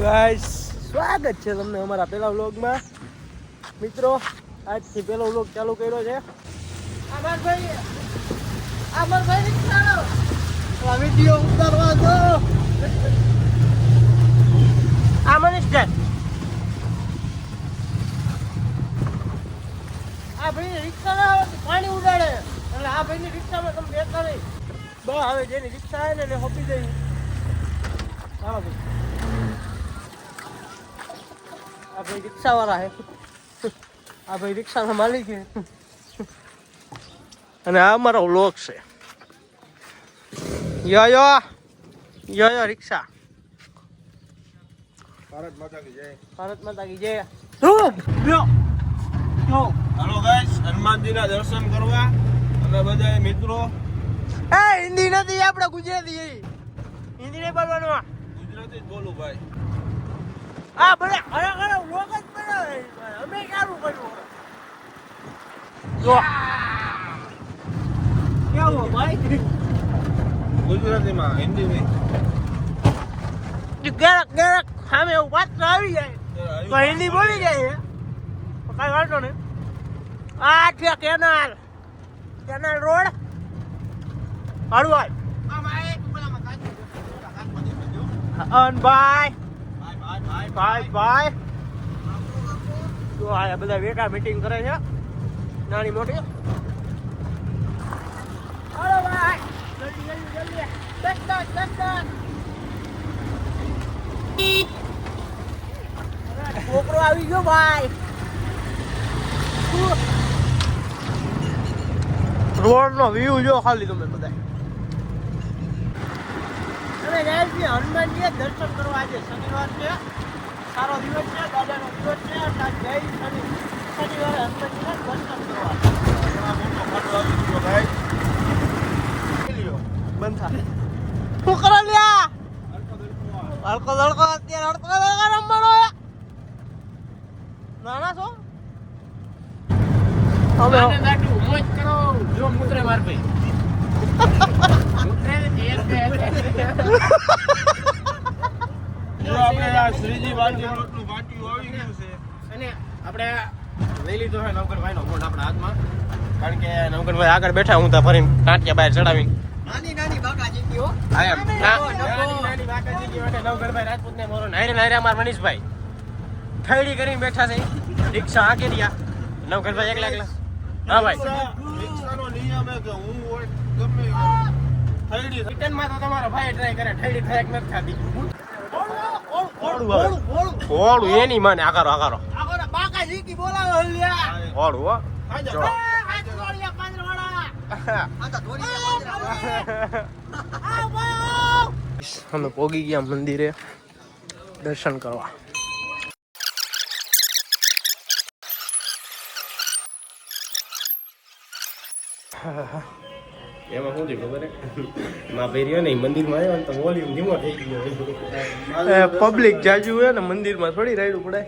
Guys સ્વાગત છે તમને અમારા પહેલા વ્લોગમાં મિત્રો આજથી પહેલો વ્લોગ ચાલુ કર્યો છે અમરભાઈ ચાલો આ વિડિયો ઉતારવા દો આ મનીષ છે આ ભાઈ રિક્ષા પાણી ઉડાડે એટલે આ ભાઈની રિક્ષામાં તમે બેઠા નહીં બસ હવે જેની રિક્ષા આવે ને એને હોપી દઈ હા ભાઈ આ ભાઈ રિક્ષા વાળા હે આ ભાઈ રિક્ષાનો માલિક છે અને આ અમારો વ્લોગ છે યો રિક્ષા ભારત માતા કી જય હાલો ગાઈસ હનુમાનજીના દર્શન કરવા અને બધા મિત્રો એ હિન્દી નથી આપણે ગુજરાતી હિન્દી નહીં બોલવાનું ગુજરાતી જ બોલું ભાઈ આ ભલે ખરેખર વ્લોગ જ બનાવે અમે સારું કર્યું જો કેવું ભાઈ ગુજરાતીમાં હિન્દી નહીં ગેરક સામે એવું વાત આવી જાય તો હિન્દી બોલી જાય કઈ વાંધો નહીં આ છે કેનાલ રોડ હળવાય ભાઈ જો આ બધા વેટા મીટિંગ કરે છે નાની મોટી હાલો ભાઈ જલ્દી છોકરો આવી ગયો ભાઈ રોડ નો વ્યૂ જો ખાલી તમે બધા હનુમાનજી દર્શન કરવા આજે શનિવાર છે સારો દિવસ છે દાદાનો દિવસ છે જય શનિવારે હનુમાનજીના દર્શન કરવા બંધા શું કરો લ્યા હડકો દડકો અત્યારે હડકો દડકો રમવાનો નાના છો હવે મોજ કરો જો મુત્રે માર ભાઈ જો આપણે આ શ્રીજી વાડીનું વાટ્યું આવી ગયું છે અને આપણે લઈ લીધો છે નવકરભાઈનો ફોન આપણા હાથમાં કારણ કે નવકરભાઈ આગળ બેઠા હું તો ફરીને ટાંટિયા બહાર ચડાવીને નાની બાકાજી હો નાની બાકાજી માટે નવકરભાઈ રાજપૂતને મોરો નાયરે અમાર મનીષભાઈ થેડી કરીને બેઠા છે રિક્ષા આકે રહ્યા નવકરભાઈ એકલા હા ભાઈ રિક્ષાનો નિયમ છે કે હું હોય ગમે થઈડી રિટર્નમાં તો તમારો ભાઈ ટ્રાય કરે થેડી ફેક નથી ખાતી ઓળું એની માને આકારો બાકાજી કી બોલાવો હલ્યા ઓળું હો અમે પોગી ગયા મંદિરે દર્શન કરવા એમાં શું થયું ખબર માં ભેર્યો ને મંદિરમાં આવ્યો ને તો વોલ્યુમ ધીમો થઈ ગયો પબ્લિક જાજુ હોય ને મંદિરમાં થોડી રાઈડ પડાય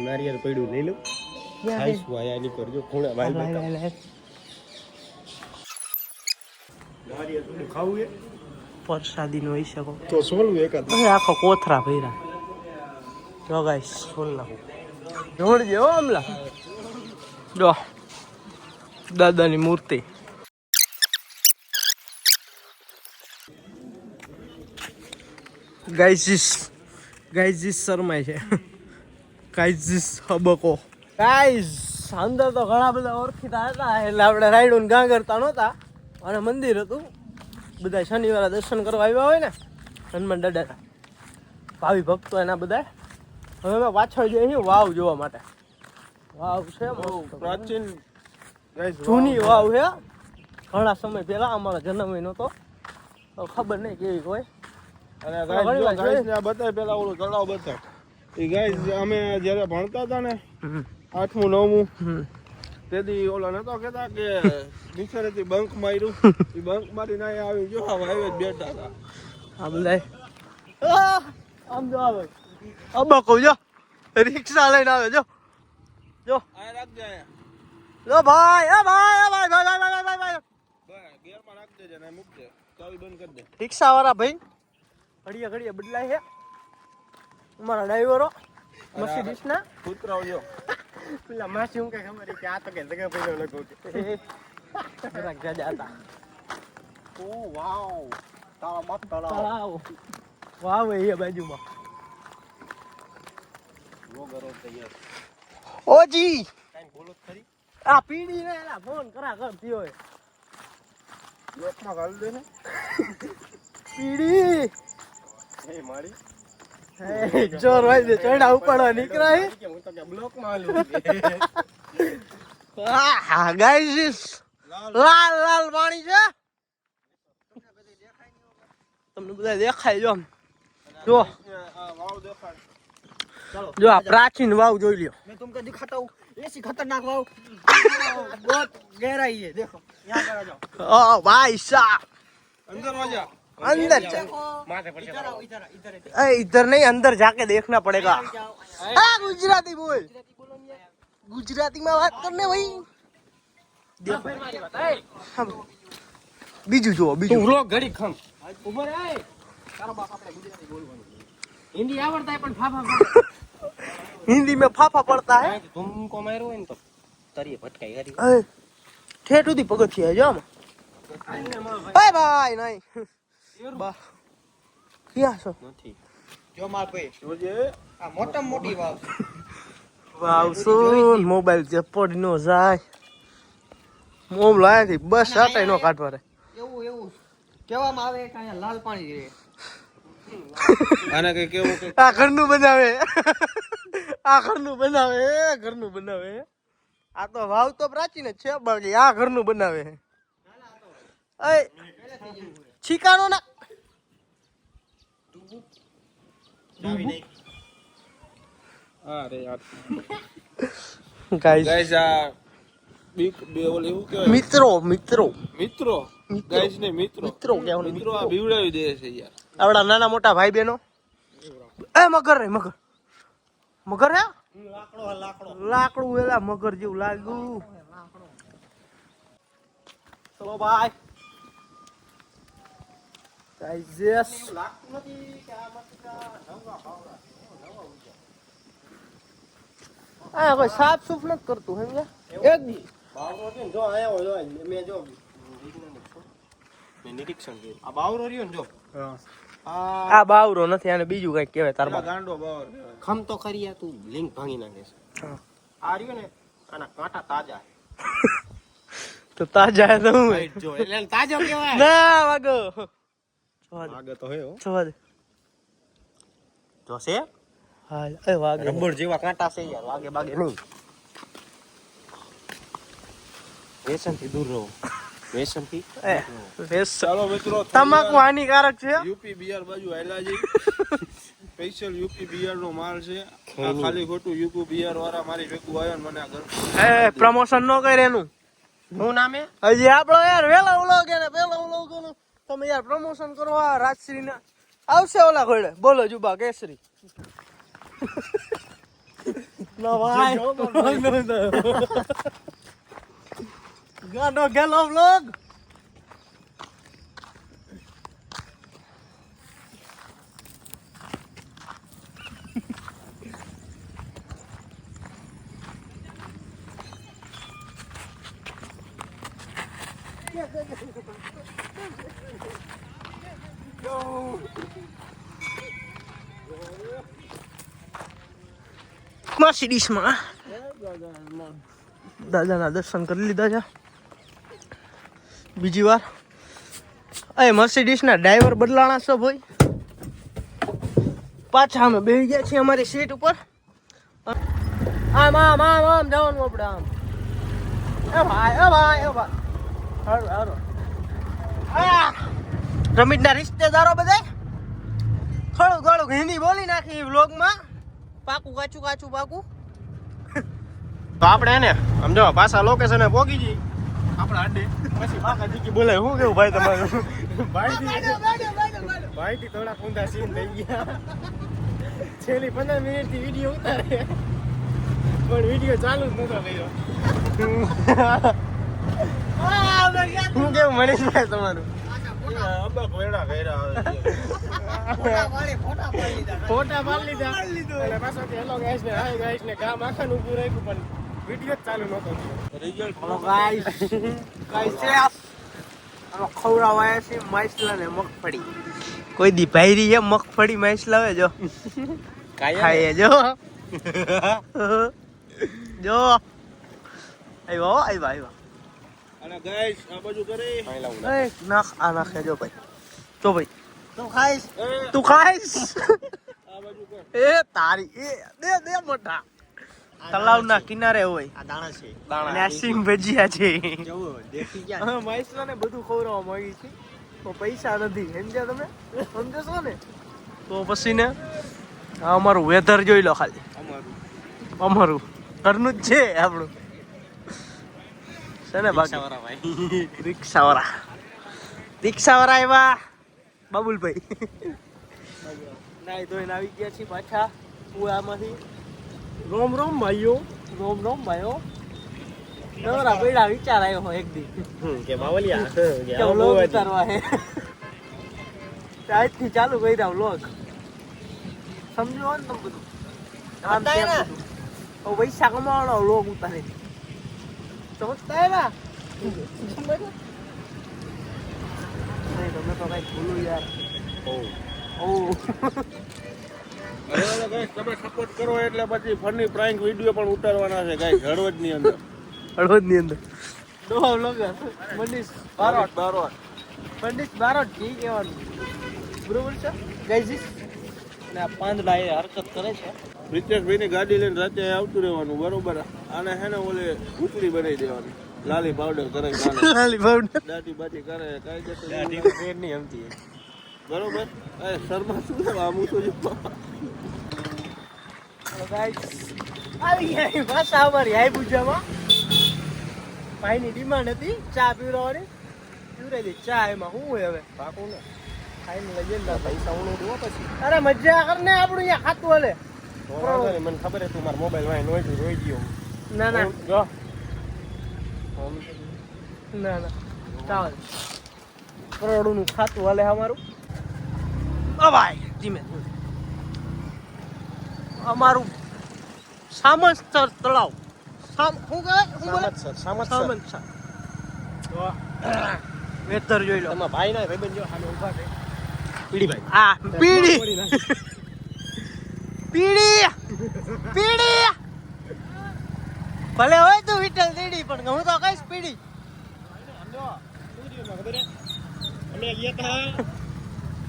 નારિયેળ પડ્યું લઈ લઉં ખાઈશું આયા ની કરજો ખૂણા ભાઈ નારિયેળ થોડું ખાવું છે પ્રસાદી નો હોઈ શકો તો સોલવું એકાદ આખો કોથરા ભર્યા જો ગાઈસ સોલ નાખું ઢોળજે હો અમલા જો દાદાની મૂર્તિ ગાઈઝીસ શરમાય છે ગાઈઝીસ હબકો ગાઈઝ અંદર તો ઘણા બધા ઓળખીતા હતા એટલે આપણે રાઈડું ગાં કરતા નહોતા અને મંદિર હતું બધા શનિવારે દર્શન કરવા આવ્યા હોય ને હનુમાન દાદાના ભાવિ ભક્તો એના બધા હવે અમે પાછળ જઈએ છીએ વાવ જોવા માટે વાવ છે પ્રાચીન જૂની વાવ છે ઘણા સમય પહેલા અમારો જન્મ નહોતો ખબર નહીં કેવી હોય અને ગાઈસ ને બતાય પેલા ઓલું તળાવ બતાય એ ગાઈસ અમે જ્યારે ભણતા હતા ને 8મું 9મું તેથી ઓલા નતો કહેતા કે નીચેથી બંક માર્યું એ બંક મારીને અહીંયા આવી જો હાઈવે જ બેઠા હતા આ બધા આમ જો આવે અબકો જો રિક્ષા લઈને આવે જો આ રાખજે અહીંયા લો ભાઈ એ ભાઈ એ ભાઈ ભાઈ ભાઈ ભાઈ ભાઈ ગેમ કારમાં રાખ દેજે ને મૂક દે, ચાવી બંધ કરી દે. રિક્ષા વાળા ભાઈ ઘડીએ ઘડીએ બદલાય છે અમારા ડ્રાઈવરો મર્સિડીઝ ના કૂતરાઓ જો પેલા માસી હું કઈ ખબર કે આ તો કે જગા પહેલો લગો કે જરાક જાજા હતા. ઓ વાવ તારા મત તળાવ તળાવ વાવ એ બાજુમાં વો ગરો તૈયાર. ઓજી કાઈ બોલો ખરી આ પીડી ને એલા ફોન કરા કર થયો હે લોકમાં ગાલ દે ને પીડી એ મારી જોર હોય છે ચડા ઉપાડવા નીકળાય કે હું તો કે બ્લોકમાં આલું હા ગાઈસ લાલ લાલ પાણી છે તમને બધા દેખાય જો જો વાવ દેખાડ. જો આ પ્રાચીન વાવ જોઈ લ્યો. मैं तुमको दिखाता हूँ ऐसी खतरनाक वाव बहुत गहराई है देखो यहाँ पर आ जाओ ઓ ભાઈ સાहब અંદર आ जा. अंदर चल माथे पर इधर आओ इधर इधर इधर नहीं अंदर जाके देखना पड़ेगा. जाओ हाँ गुजराती बोल गुजराती में बात करने भाई देखो બીજું જુઓ બીજું व्लॉग घड़ी खम ऊपर आए तारो बाप આપણે ગુજરાતી બોલવાનું હિન્દી આવડતા પણ ફાફા हिंदी में फाफा पड़ता है. तुमको मारो है तो तरिए भटकाई हरी ठेठ સુધી પગથિયા જો આમાં બાય બાય નહીં બા ક્યાં છો નથી જો માર ભાઈ જોજે આ મોટા મોટી વાવ વાવ સુન મોબાઈલ જે પડી નો જાય મોમ લાયા થી બસ આટાઈ નો કાઢવા રે એવું એવું કહેવામાં આવે કે અહીંયા લાલ પાણી રહે આને કઈ કેવું કે આ ઘરનું બનાવે આ ઘરનું બનાવે ઘરનું બનાવે આ તો વાવ તો પ્રાચીન જ છે બાકી આ ઘરનું બનાવે એ છીકાનો ના હા રે યાર ગાઈસ ગાઈસ આ બીક બે ઓલ એવું કહેવાય મિત્રો મિત્રો મિત્રો ગાઈસ ને મિત્રો મિત્રો કહેવાનું મિત્રો આ બીવડાવી દે છે યાર. આવડા નાના મોટા ભાઈ બહેનો એ મગર રે મગર મગર હે લાકડું એલા મગર જેવું લાગ્યું. ચલો બાય ગાઈસ આ કોઈ સાફ સુફ નથી કરતું સમજ્યા એક દી જો આયા હોય મેં જો મેં નિરીક્ષણ કર્યું આ બાવરો રહ્યો ને જો હા આ બાવરો નથી આને બીજું કઈક કહેવાય પેલા તારમાં ગાંડો બાવર કહેવાય. ખમ તો ખરી આ તું લિંક ભાંગી નાખે છે હા. આ રહ્યો ને આના કાંટા તાજા તો તાજા હે તો હું જો એટલે તાજો કહેવાય ના વાગો જવા દે આગળ તો હે હો. જવા દે જોશે હાલ એ વાગે રબર જેવા કાંટા છે યાર વાગે બાગે નહીં વ્યસન થી દૂર રહો વ્યસન થી એ રેસ ચાલો મિત્રો તમાકુ હાનિકારક છે યુપી બિહાર બાજુ આયલા છે સ્પેશિયલ યુપી બિહાર નો માલ છે. આ ખાલી ખોટું યુપી બિહાર વાળા મારી ભેગું આવ્યો ને મને આ ઘર એ પ્રમોશન નો કરે એનું શું નામે હજી આપણો યાર વેલા વ્લોગ એને પેલા વ્લોગ નું તમે યાર પ્રમોશન કરવા રાજશ્રી ના આવશે ઓલા ખોડે બોલો જુબા કેસરી ના ભાઈ ગાડો ગેલો વ્લોગ મર્સિડીઝમાં દાદાના દર્શન કરી લીધા છે બીજી વાર. એ મર્સિડીઝના ડ્રાઈવર બદલાણા છે ભાઈ. પાછા અમે બેસી ગયા છીએ અમારી સીટ ઉપર. આમ આમ આમ આમ જવાનું આપણે આમ. એ ભાઈ એ ભાઈ એ ભાઈ હારો હારો. રમીતના રિશ્તેદારો બધા થોડું થોડુંક હિન્દી બોલી નાખી વ્લોગમાં. પાકું કાચું કાચું પાકું. તો આપણે એને આમ જો પાછા લોકેશને પહોંચી જઈએ આપણે આડે પછી પાકા જીકી બોલાય શું કેવું ભાઈ તમારું ભાઈ થી થોડા ઊંધા સીન થઈ ગયા છેલ્લી 15 મિનિટ થી વિડીયો ઉતારે પણ વિડીયો ચાલુ જ નતો કર્યો હું કેવું મનીષભાઈ તમારું અબ્બા ઘોડા ઘેરા ફોટા પાડી લીધા અને પાછો હેલો ગાઈસ ને હાય ગાઈસ ને કામ આખાનું ઊભું રાખ્યું પણ વિડિયો જ ચાલુ નતો રિઝલ્ટ હલો ગાઈસ ગાઈસ છે આનો ખવડાવાયા છે માછલા ને મગફળી કોઈ દી ભાઈરી છે મગફળી માછલા આવે જો ખાઈએ જો જો આવ્યો અને ગાઈસ આ બાજુ કરી નાખ આ નાખે જો ભાઈ જો ભાઈ તું ખાઈશ તું ખાઈશ આ બાજુ કર એ તારી એ દે મોટા તલાવના કિનારે હોય આ દાણા છે અને આ સિંગ ભજીયા છે જવો દેખી ગયા હા માઇસલા ને બધું ખવડાવવા માંગી છે તો પૈસા નથી સમજ્યા તમે સમજો છો ને તો પછી ને આ અમારું વેધર જોઈ લો ખાલી અમારું ઘરનું જ છે આપણું છે ને બાકી રિક્ષાવાળા આવ્યા બાબુલભાઈ નાઈ ધોઈને આવી ગયા છીએ પાછા કુવામાંથી રોમ રોમ ભાઈઓ નવરા પૈડા વિચાર આવ્યો હોય એક દી કે બાવલિયા કે વ્લોગ ઉતારવા હે આજથી ચાલુ કર્યા વ્લોગ સમજો ને તમે બધું આમ તેમ બધું હવે પૈસા કમાવાનો વ્લોગ ઉતારે સમજતા ના નહીં તમે તો કઈ ભૂલું યાર ઓ હવે ગાઈસ તમે સપોર્ટ કરો એટલે પછી ફની પ્રાંક વિડિયો પણ ઉતારવાના છે ગાઈસ હળવદની અંદર હળવદની અંદર દોહા વ્લોગર મનીષ બારોટ કી કહેવાનું બરોબર છે ગાઈઝ ને આ પાંદડા એ હરકત કરે છે પ્રિતેશભાઈની ગાડી લઈને રાતે આવતું રહેવાનું બરોબર આને હે ને ઓલે ઉતરી બનાવી દેવાની લાલી પાવડર કરે લાલી પાવડર દાઢી બાટી કરે કાયદેસર દાઢી ફેર નહીં હમતી બરોબર એ શર્મા શું છે આમ શું છે આવી ગયા ભાષા અમારી હાઈ પૂજામાં ભાઈની ડિમાન્ડ હતી ચા પીવડાવવાની પીવડાવી ચા એમાં શું હોય હવે પાકું ને ખાઈને લઈ જઈને પૈસા હું દો પછી અરે મજા કર ને આપણું અહીંયા ખાતું હાલે મને ખબર હે તું મારો મોબાઈલ વાય રોઈ ગયો ના ના જો ના ચાલ કરોડોનું ખાતું હાલે અમારું ભાઈ ધીમે અમારું સામંતસર તળાવ શું સામંતસર વેતર જોઈ લો તમારા ભાઈ ના ભાઈબંધ જો સામે ઊભા છે પીડીભાઈ આ પીડી ભલે હોય તું વિઠ્ઠલ દીડી પણ હું તો કઈશ પીડી અમે ગયા હતા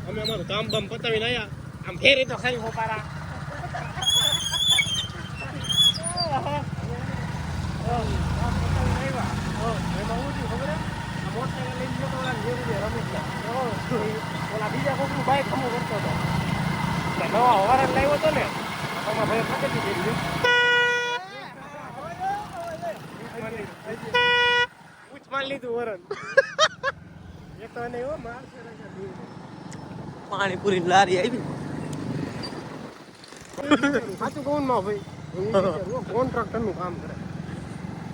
અમે અમારું કામ બામ પતાવીને આયા આમ ફેરી તો ખાઈ હોપારા બીજા કોઈનું બાઈક ખમો કરતો હતો નવા હવારા લાવ્યો હતો ને અમારા ભાઈ પકડી દીધી ઉચમાન લીધું વરણ એ તો નહીં હો માર પાણીપુરી લારી આવી સાચું કહું ના ભાઈ કોન્ટ્રાક્ટર નું કામ કરે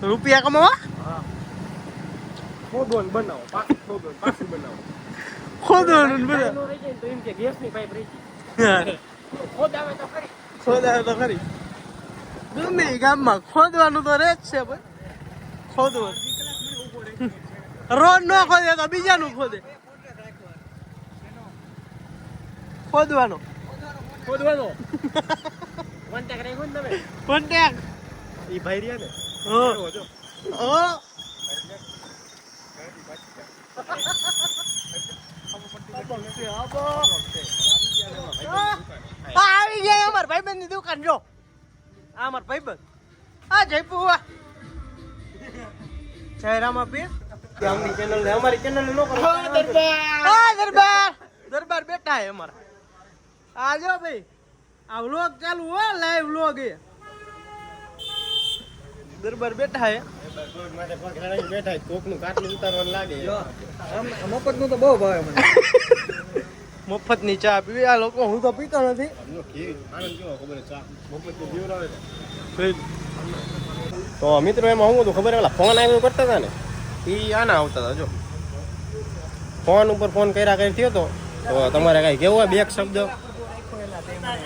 રૂપિયા કમાવા ખોદોન બનાવો પાછું બનાવો ખોદવાનું બધા તો એમ કે ગેસની પાઇપ રહી ખોદાવે તો ખરી ખોદાય તો ખરી ગમે ઈ ગામમાં ખોદવાનું તો રહે જ છે ભાઈ ખોદવાનું રોડ ન ખોદે તો બીજાનું ખોદે ખોદવાનો કોન્ટેક્ટ રાખ્યો ને તમે કોન્ટેક ઈ ભાઈ રહ્યા ને આવી ગયા અમાર ભાઈબંધ ની દુકાન જો આ અમાર ભાઈબંધ આ જયપુર જયરામ આપી અમારી ચેનલ ને નો કરો દરબાર બેઠા હે અમારા આ જો ભાઈ આ વ્લોગ ચાલુ હો લાઈવ વ્લોગ એ દરબાર બેઠા હે બેઠા કોકનું કાટલું ઉતારવાનું લાગે મફત નું તો બહુ ભાવે મને મફત ની ચા પીવી આ લોકો હું તો પીતો નથી તો મિત્રો એમાં હું હતું ખબર પેલા ફોન આવ્યો કરતા હતા ને ઈ આના આવતા હતા જો ફોન ઉપર ફોન કર્યા કરી થયો તો તમારે કઈ કેવું હોય બે એક શબ્દ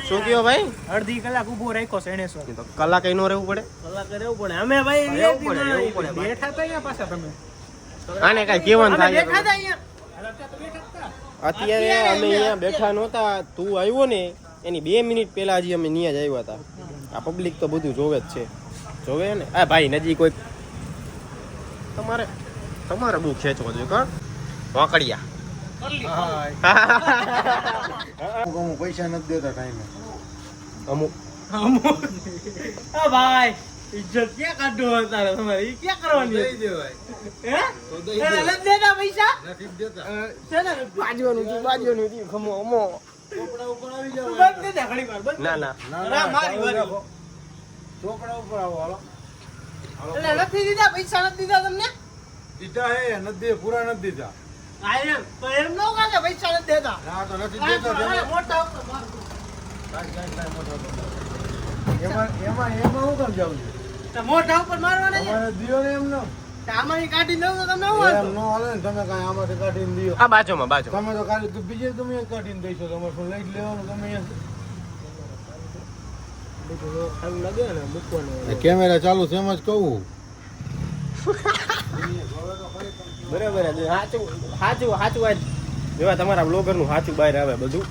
શું કયો ભાઈ અડધી કલાક ઊભો રાખ્યો છે એને શું તો કલાક નો રહેવું પડે કલાક રહેવું પડે અમે ભાઈ રહેવું પડે, રહેવું પડે. બેઠા હતા અહીંયા પાછા તમે આને કઈ કેવાનું અમે થાય બેઠા હતા અહીંયા અત્યારે અમે અહીંયા બેઠા નહોતા તું આવ્યો ને એની 2 મિનિટ પહેલા હજી અમે ત્યાં જ આવ્યા હતા આ પબ્લિક તો બધું જોવે જ છે જોવે ને આ ભાઈ નજીક કોઈ તમારે તમારે બહુ ખેંચવો જોઈએ કણ વાંકડિયા અમુક પૈસા નથી દેતા ટાઈમે અમુક આ ભાઈ ઇજ્જત ક્યાં કાઢો તારે તમારે ઈ ક્યાં કરવાની દઈ દેવાય હે તો દઈ એને દેવાય. નથી દેતા પૈસા નથી જ દેતા છે ને બાજવાનું ખમો અમો ચોપડા ઉપર આવી તું જાવ બંધ દે દે ઘણી વાર બંધ ના ના ના, મારી વારી. ચોપડા ઉપર આવો હાલો એટલે નથી દીધા પૈસા નથી દીધા તમને દીધા હે નથી દે પૂરા નથી દીધા હા એમ તો એમ ન કહે કે પૈસા નથી દેતા ના તો નથી આ દેતા તો તેમાં- મોટા ઉપર માર. એમાં હું કામ જાઉં છું તો મોટા ઉપર મારવાના છે તમારે દિયો ને એમ ન તો આમાંથી કાઢી દઉં તો તમે શું એમ વાંધો? ન હાલે ને તમે કાંઈ આમાંથી કાઢીને દિયો આ બાજુમાં તમે તો ખાલી બીજે તમે કાઢીને દઈશો તમારે શું લઈ જ લેવાનું તમે સારું લાગે ને મૂકવાનું કેમેરા ચાલુ છે એમ જ કહું બરાબર છે. સાચું સાચું સાચું આજ જેવા તમારા બ્લોગર નું સાચું બહાર આવે બધું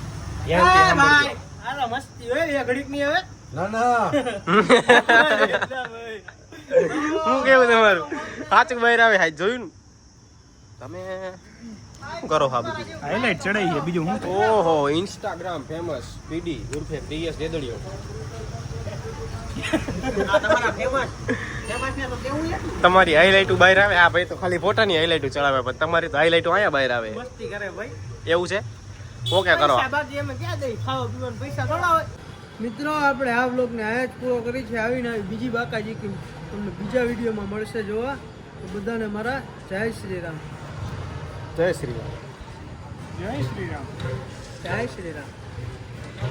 ધ્યાનથી એ ભાઈ સાંભળજો. હાલો મસ્તી હોય એ ઘડીક ની હવે ના ના શું કેવું તમારું સાચું બહાર આવે હાઈ જોયું ને તમે શું કરો હા બધું હાઈલાઈટ ચડાઈ છે બીજું હું ઓહો ઇન્સ્ટાગ્રામ ફેમસ પીડી ઉર્ફે પ્રિયસ દેદડિયો તમારા ફેમસ ને તો કેવું છે તમારી હાઈલાઇટો બહાર આવે આ ભાઈ તો ખાલી ફોટાની હાઈલાઇટો ચડાવે પણ તમારી તો હાઈલાઇટો અહીંયા બહાર આવે મસ્તી કરે ભાઈ એવું છે ઓકે કરો પૈસા બાકી અમે ક્યાં દઈ ખાવા પીવાના પૈસા થોડા હોય મિત્રો આપણે આ બ્લોગને આયા જ પૂરો કરી છે આવીને આવી બીજી બાકાજી કે તમને બીજા વિડીયોમાં મળશે જોવા તો બધાને મારા જય શ્રી રામ જય શ્રી રામ જય શ્રી રામ જય શ્રી રામ